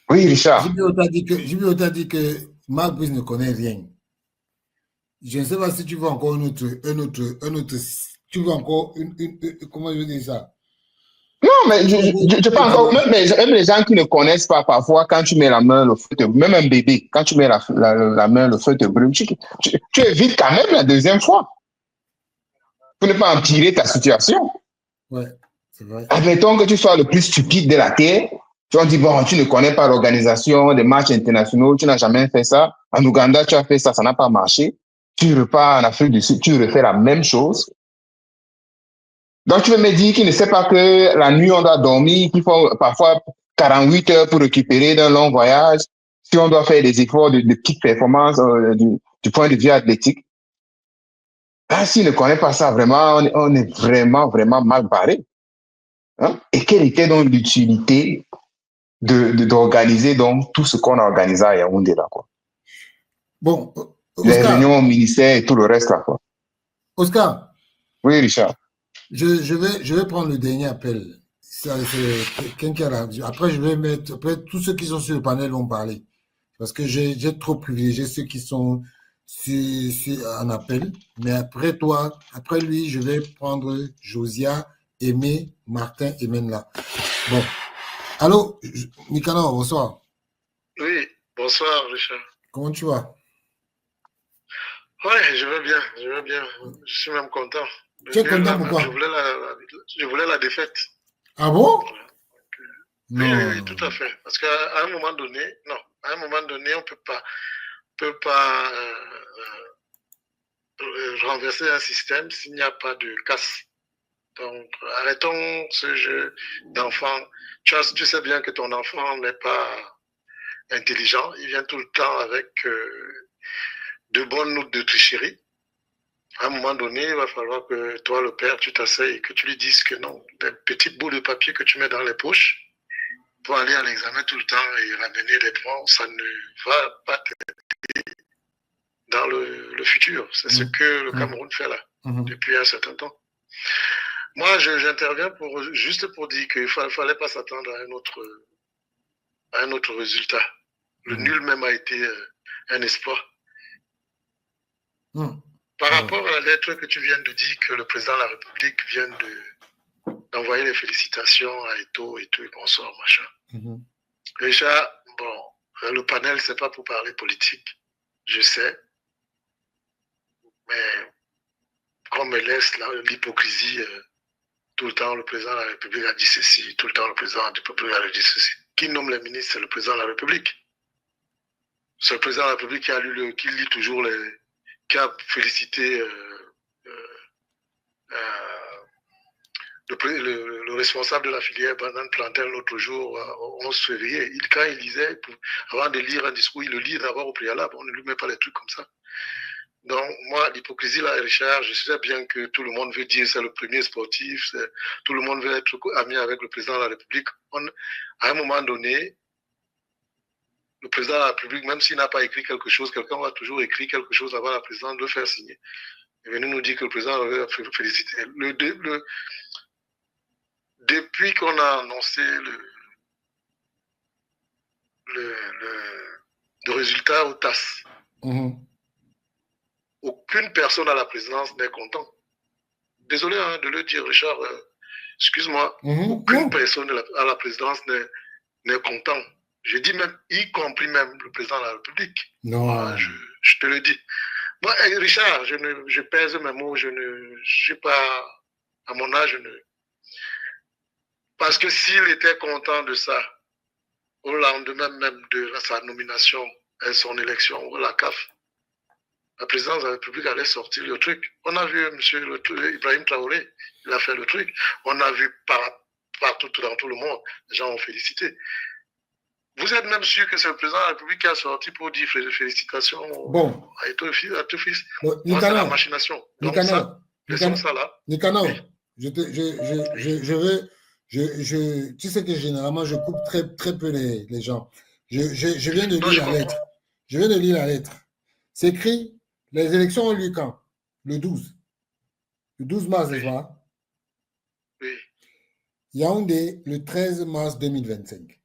Oui, Richard. Jibio t'a dit que Marc Brice ne connaît rien. Je ne sais pas si tu veux encore un autre tu veux encore comment je dis ça? Non, mais je pense encore, même les gens qui ne connaissent pas, parfois, quand tu mets la main, le feu te, même un bébé, quand tu mets la main, le feu te brûle, tu évites quand même la deuxième fois pour ne pas empirer ta situation. Ouais, c'est vrai. Admettons que tu sois le plus stupide de la Terre, tu dis, bon, tu ne connais pas l'organisation des matchs internationaux, tu n'as jamais fait ça. En Ouganda, tu as fait ça, ça n'a pas marché. Tu repars en Afrique du Sud, tu refais la même chose. Donc, tu veux me dire qu'il ne sait pas que la nuit, on doit dormir, qu'il faut parfois 48 heures pour récupérer d'un long voyage, si on doit faire des efforts de petites performances du point de vue athlétique. Ah, s'il ne connaît pas ça, vraiment, on est vraiment, vraiment mal barré. Hein? Et quelle était donc l'utilité d'organiser donc tout ce qu'on a organisé à Yaoundé là, quoi? Bon, Les Oscar. réunions au ministère et tout le reste là, quoi. Oscar. Oui, Richard. Je vais prendre le dernier appel. C'est quelqu'un qui a la... Après, je vais mettre... Après, tous ceux qui sont sur le panel vont parler. Parce que j'ai trop privilégié ceux qui sont en appel. Mais après toi, après lui, je vais prendre Josia, Aimé, Martin et Menla. Bon. Allô, Nicanor, bonsoir. Oui, bonsoir, Richard. Comment tu vas? Ouais, je vais bien, je vais bien. Je suis même content. Tu es content pourquoi? Je voulais la défaite. Ah bon? Oui, tout à fait. Parce qu'à un moment donné, on ne peut pas renverser un système s'il n'y a pas de casse. Donc, arrêtons ce jeu d'enfant. Tu sais bien que ton enfant n'est pas intelligent. Il vient tout le temps avec de bonnes notes de tricherie. À un moment donné, il va falloir que toi, le père, tu t'asseyes et que tu lui dises que non, des petits bouts de papier que tu mets dans les poches pour aller à l'examen tout le temps et ramener des points, ça ne va pas t'aider dans le futur. C'est ce que le Cameroun fait là, depuis un certain temps. Moi, j'interviens juste pour dire qu'il ne fallait pas s'attendre à un autre résultat. Le nul même a été un espoir. Par rapport à la lettre que tu viens de dire que le président de la République vient d'envoyer les félicitations à Eto'o et tout et consort, machin. Déjà, bon, le panel, c'est pas pour parler politique, je sais, mais qu'on me laisse l'hypocrisie, tout le temps le président de la République a dit ceci, tout le temps le président de la République a dit ceci. Qui nomme les ministres, c'est le président de la République. C'est le président de la République qui lit toujours qui a félicité le responsable de la filière banane plantain l'autre jour, au 11 février. Quand il lisait, avant de lire un discours, il le lit d'abord au préalable. On ne lui met pas les trucs comme ça. Donc, moi, l'hypocrisie, là, Richard, je sais bien que tout le monde veut dire c'est le premier sportif, tout le monde veut être ami avec le président de la République. À un moment donné, le président de la République, même s'il n'a pas écrit quelque chose, quelqu'un va toujours écrire quelque chose avant la présidente de le faire signer. Et venir nous dire que le président va féliciter. Depuis qu'on a annoncé le résultat au TAS, aucune personne à la présidence n'est content. Désolé de le dire, Richard, excuse-moi, aucune personne à la présidence n'est content. Je dis même, y compris même le président de la République. Non. Moi, je te le dis. Moi, Richard, je pèse mes mots, je ne suis pas, à mon âge, parce que s'il était content de ça, au lendemain même de sa nomination et son élection à la CAF, la présidence de la République allait sortir le truc. On a vu M. Ibrahim Traoré, il a fait le truc. On a vu partout dans tout le monde, les gens ont félicité. Vous êtes même sûr que c'est le président de la République qui a sorti pour dire félicitations à ton fils. Bon, moi, c'est la machination. Donc ça, laissons ça là. Nicanor, oui. Tu sais que généralement, je coupe très peu les gens. Je viens de lire la lettre. Je viens de lire la lettre. C'est écrit, les élections ont lieu quand? Le 12. Le 12 mars, n'est-ce pas? Oui. Yaoundé, le 13 mars 2025.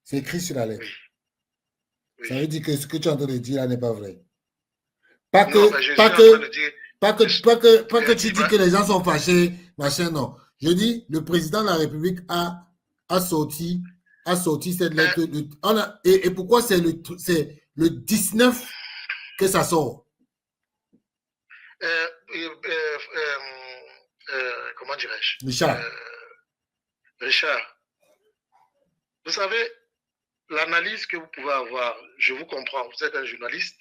C'est écrit sur la lettre. Oui. Ça veut dire que ce que tu es en train de dire là n'est pas vrai. Pas Pas que tu dis que les gens sont fâchés, machin, non. Je dis, le président de la République a sorti cette lettre. Et pourquoi c'est le 19 que ça sort? Comment dirais-je? Richard. Vous savez, l'analyse que vous pouvez avoir, je vous comprends, vous êtes un journaliste,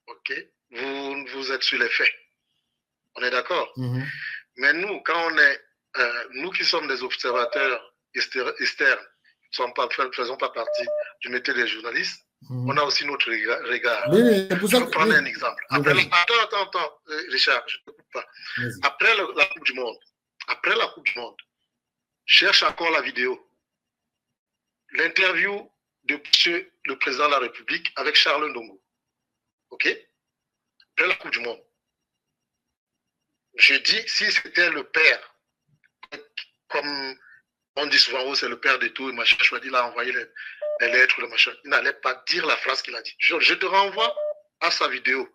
ok? Vous êtes sur les faits. On est d'accord? Mais nous, quand on est, nous qui sommes des observateurs externes, ne faisons pas partie du métier des journalistes, on a aussi notre regard. Je vais prendre un exemple. Attends, Richard, je ne te coupe pas. Après la Coupe du Monde, cherche encore la vidéo. L'interview de monsieur le président de la République avec Charles Ndongo. OK? Après la Coupe du Monde. Je dis, si c'était le père, comme on dit souvent, oh, c'est le père de tout, et machin, il a envoyé les lettres, le machin, il n'allait pas dire la phrase qu'il a dit. Je te renvoie à sa vidéo,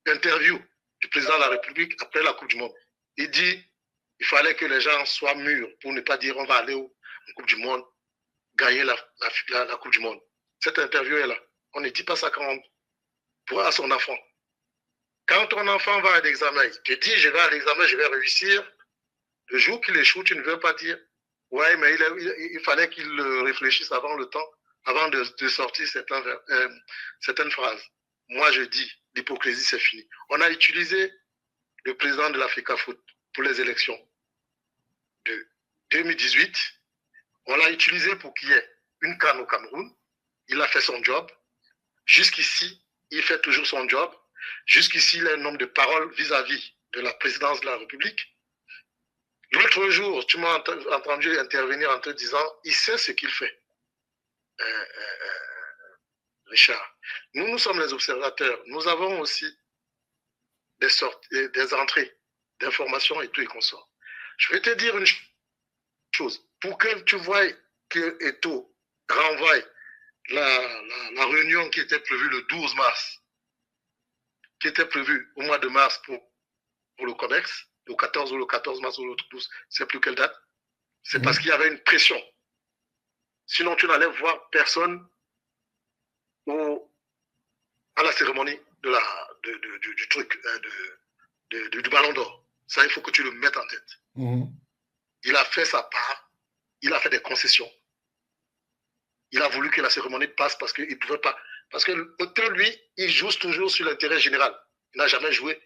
interview du président de la République après la Coupe du Monde. Il dit, il fallait que les gens soient mûrs pour ne pas dire, on va aller en Coupe du Monde, gagner la Coupe du Monde. Cette interview est là. On ne dit pas ça à son enfant. Quand ton enfant va à l'examen, il te dit, je vais à l'examen, je vais réussir. Le jour qu'il échoue, tu ne veux pas dire, ouais, mais il fallait qu'il réfléchisse avant le temps, avant de sortir certaines phrases. Moi, je dis, l'hypocrisie, c'est fini. On a utilisé le président de l'Africa Foot pour les élections de 2018. On l'a utilisé pour qu'il y ait une CAN au Cameroun. Il a fait son job. Jusqu'ici, il fait toujours son job. Jusqu'ici, il a un nombre de paroles vis-à-vis de la présidence de la République. L'autre jour, tu m'as entendu intervenir en te disant, il sait ce qu'il fait. Richard, nous sommes les observateurs. Nous avons aussi des entrées d'informations et tout et consorts. Je vais te dire une chose. Pour que tu vois que Eto'o renvoie la réunion qui était prévue le 12 mars, qui était prévue au mois de mars pour le COMEX, le 14 ou le 14 mars ou le 12, je ne sais plus quelle date, c'est parce qu'il y avait une pression. Sinon, tu n'allais voir personne à la cérémonie du truc, du Ballon d'Or. Ça, il faut que tu le mettes en tête. Il a fait sa part, il a fait des concessions. Il a voulu que la cérémonie passe parce qu'il ne pouvait pas. Parce que lui, il joue toujours sur l'intérêt général. Il n'a jamais joué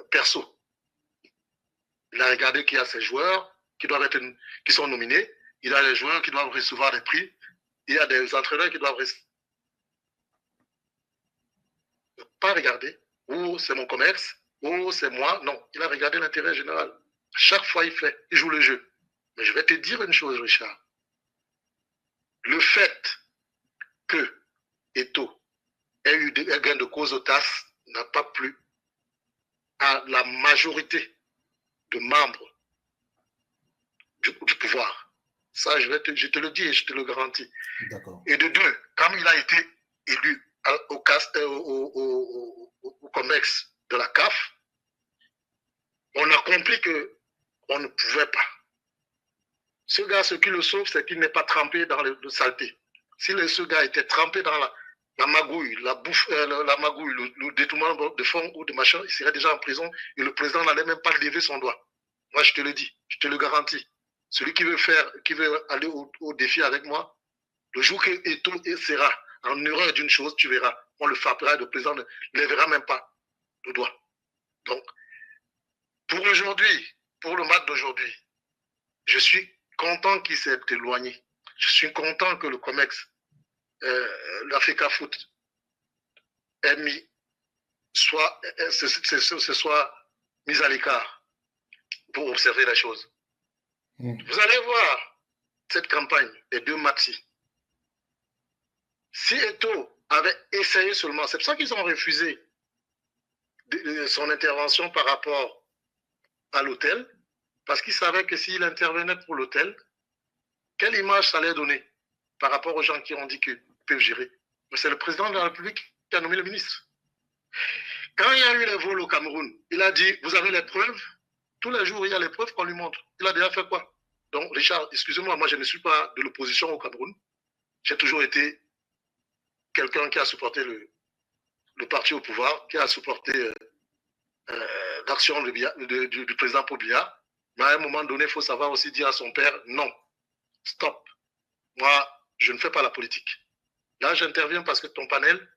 perso. Il a regardé qu'il y a ces joueurs qui sont nominés. Il a les joueurs qui doivent recevoir des prix. Il y a des entraîneurs qui doivent pas regarder. Ou c'est mon commerce, ou c'est moi. Non, il a regardé l'intérêt général. Chaque fois, il joue le jeu. Mais je vais te dire une chose, Richard. Le fait que Eto'o ait eu un gain de cause au TAS n'a pas plu à la majorité de membres du pouvoir. Ça, je te le dis et je te le garantis. Et de deux, comme il a été élu au COMEX de la CAF, on a compris qu'on ne pouvait pas. Ce gars, ce qui le sauve, c'est qu'il n'est pas trempé dans le saleté. Si ce gars était trempé dans la magouille, la magouille, le détournement de fonds ou de machin, il serait déjà en prison et le président n'allait même pas lever son doigt. Moi, je te le dis, je te le garantis. Celui qui veut aller au défi avec moi, le jour que Eto'o sera en erreur d'une chose, tu verras, on le frappera et le président ne lèvera même pas le doigt. Donc, pour aujourd'hui, pour le match d'aujourd'hui, je suis content qu'il s'est éloigné. Je suis content que le COMEX, l'Africa Foot, se soit mis à l'écart pour observer la chose. Vous allez voir cette campagne des 2 matchs. Si Eto'o avait essayé seulement, c'est pour ça qu'ils ont refusé son intervention par rapport à l'hôtel, parce qu'ils savaient que s'il intervenait pour l'hôtel, quelle image ça allait donner par rapport aux gens qui ont dit qu'ils peuvent gérer. Mais c'est le président de la République qui a nommé le ministre. Quand il y a eu les vols au Cameroun, il a dit, vous avez les preuves? Tous les jours, il y a les preuves qu'on lui montre. Il a déjà fait quoi? Donc, Richard, excusez-moi, moi, je ne suis pas de l'opposition au Cameroun. J'ai toujours été quelqu'un qui a supporté le parti au pouvoir, qui a supporté l'action du président Paul Biya. Mais à un moment donné, il faut savoir aussi dire à son père, non, stop. Moi, je ne fais pas la politique. Là, j'interviens parce que ton panel,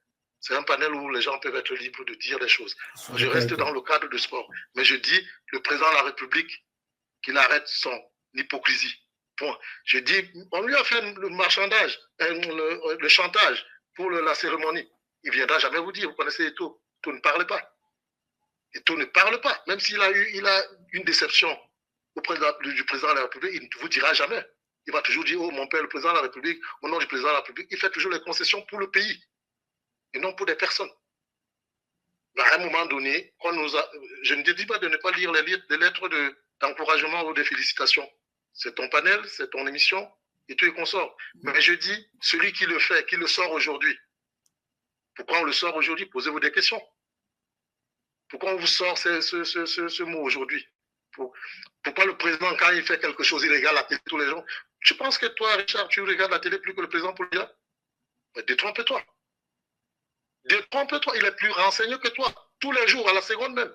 c'est un panel où les gens peuvent être libres de dire des choses. Je reste dans le cadre du sport. Mais je dis, le président de la République, qu'il arrête son hypocrisie. Bon, je dis, on lui a fait le marchandage, le chantage pour la cérémonie. Il ne viendra jamais vous dire, vous connaissez Eto'o. Eto'o ne parle pas. Eto'o ne parle pas. Même s'il a une déception auprès du président de la République, il ne vous dira jamais. Il va toujours dire, oh mon père, le président de la République, au nom du président de la République, il fait toujours les concessions pour le pays et non pour des personnes. Mais à un moment donné, je ne te dis pas de ne pas lire les lettres d'encouragement ou de félicitations. C'est ton panel, c'est ton émission, et tout est consort. Mais je dis, celui qui le fait, qui le sort aujourd'hui, pourquoi on le sort aujourd'hui? Posez-vous des questions. Pourquoi on vous sort ce mot aujourd'hui? Pourquoi le président, quand il fait quelque chose illégal à la télé tous les jours? Je pense que toi, Richard, tu regardes la télé plus que le président Paul Biya. Détrompe-toi. Détrompe-toi. Il est plus renseigné que toi, tous les jours, à la seconde même.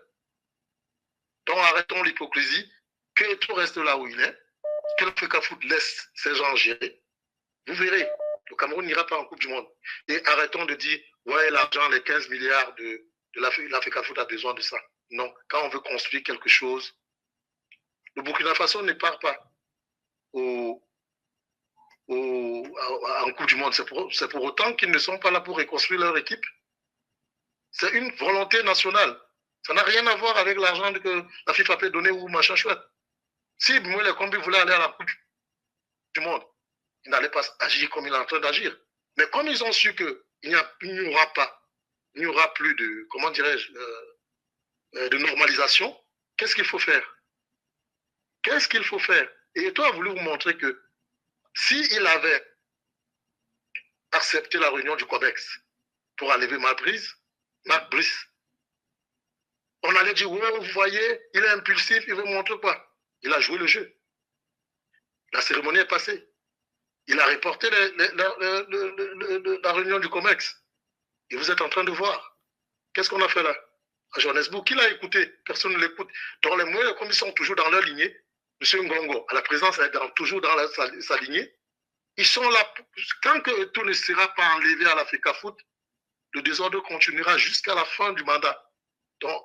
Donc arrêtons l'hypocrisie, que tout reste là où il est, que le FECAFOOT laisse ces gens gérer. Vous verrez, le Cameroun n'ira pas en Coupe du Monde. Et arrêtons de dire, ouais, l'argent, les 15 milliards de la FECAFOOT a besoin de ça. Non, quand on veut construire quelque chose, le Burkina Faso ne part pas en Coupe du Monde. C'est pour autant qu'ils ne sont pas là pour reconstruire leur équipe. C'est une volonté nationale. Ça n'a rien à voir avec l'argent que la FIFA peut donner ou machin chouette. Si Moulay Kombi voulait aller à la Coupe du Monde, il n'allait pas agir comme il est en train d'agir. Mais comme ils ont su qu'il n'y aura plus de, comment dirais-je, de normalisation, qu'est-ce qu'il faut faire? Qu'est-ce qu'il faut faire? Et Eto'o a voulu vous montrer que s'il avait accepté la réunion du COMEX pour enlever Marc Brice, on allait dire, ouais, vous voyez, il est impulsif, il veut montrer quoi? Il a joué le jeu. La cérémonie est passée. Il a reporté la réunion du COMEX. Et vous êtes en train de voir. Qu'est-ce qu'on a fait là? À Johannesburg, qui l'a écouté? Personne ne l'écoute. Donc les moyens comme ils sont toujours dans leur lignée, M. Ngongo, à la présence, toujours dans sa lignée, ils sont là. Quand tout ne sera pas enlevé à la FECAFOOT, le désordre continuera jusqu'à la fin du mandat. Donc,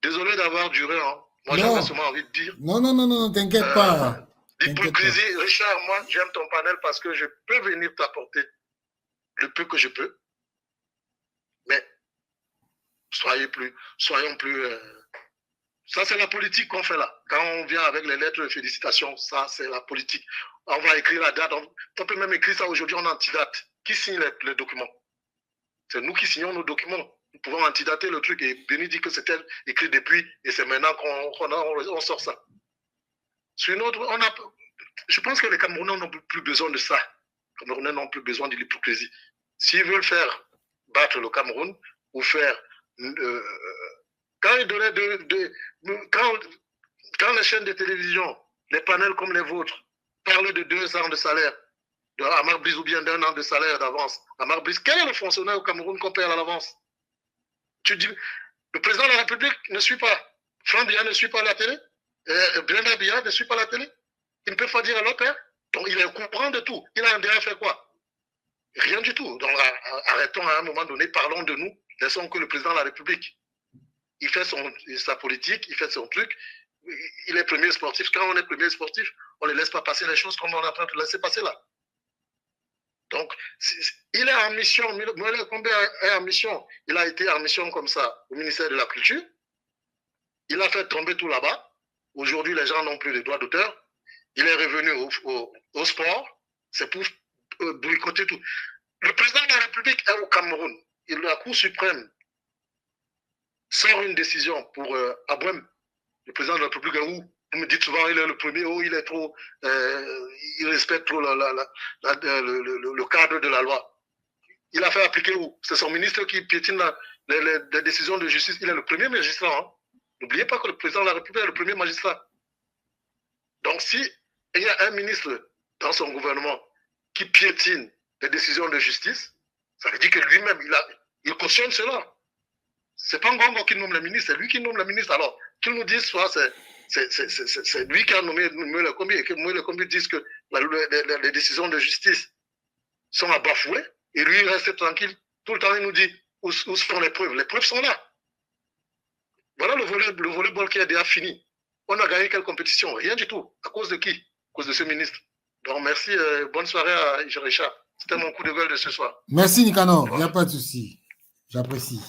désolé d'avoir duré. Hein. Moi, j'avais seulement envie de dire. Non, t'inquiète pas. L'hypocrisie, Richard, moi, j'aime ton panel parce que je peux venir t'apporter le peu que je peux. Mais soyons plus. Ça, c'est la politique qu'on fait là. Quand on vient avec les lettres de félicitations, ça, c'est la politique. On va écrire la date. On peut même écrire ça aujourd'hui en antidate. Qui signe les documents? C'est nous qui signons nos documents. Nous pouvons antidater le truc et venir dire que c'était écrit depuis et c'est maintenant qu'on sort ça. Sur une autre, je pense que les Camerounais n'ont plus besoin de ça. Les Camerounais n'ont plus besoin de l'hypocrisie. S'ils veulent faire battre le Cameroun ou faire... quand ils donnaient quand les chaînes de télévision, les panels comme les vôtres, parlent de 2 ans de salaire, à Marc Brice ou bien d'1 an de salaire d'avance, à Marc Brice, quel est le fonctionnaire au Cameroun qu'on paie à l'avance? Tu dis, le président de la République ne suit pas. Franck Biya ne suit pas la télé. Brenda Biya ne suit pas la télé. Il ne peut pas dire à leur père. Donc il est au courant de tout. Il a déjà fait quoi? Rien du tout. Donc arrêtons à un moment donné, parlons de nous. Laissons que le président de la République, il fait sa politique, il fait son truc. Il est premier sportif. Quand on est premier sportif, on ne laisse pas passer les choses comme on est en train de laisser passer là. Donc, il est en mission, Moulay Kombi est en mission. Il a été en mission comme ça au ministère de la Culture. Il a fait tomber tout là-bas. Aujourd'hui, les gens n'ont plus de droits d'auteur. Il est revenu au sport. C'est pour boycotter tout. Le président de la République est au Cameroun. Et la Cour suprême sort une décision pour Abouem, le président de la République, où vous me dites souvent il est le premier, il est trop, il respecte trop le cadre de la loi. Il a fait appliquer où? C'est son ministre qui piétine les décisions de justice, il est le premier magistrat. Hein. N'oubliez pas que le président de la République est le premier magistrat. Donc, si il y a un ministre dans son gouvernement qui piétine les décisions de justice, ça veut dire que lui-même, il cautionne cela. C'est pas Ngongo qui nomme le ministre, c'est lui qui nomme le ministre. Alors, qu'il nous dise soit c'est lui qui a nommé Moïse Kombi et que Moïse Kombi dise que les décisions de justice sont à bafouer et lui il reste tranquille. Tout le temps, il nous dit où sont les preuves. Les preuves sont là. Voilà le volleyball qui est déjà fini. On a gagné quelle compétition? Rien du tout. À cause de qui? À cause de ce ministre. Donc, merci. Bonne soirée à Richard. C'était mon coup de gueule de ce soir. Merci, Nicanor. Il n'y a pas de souci. J'apprécie.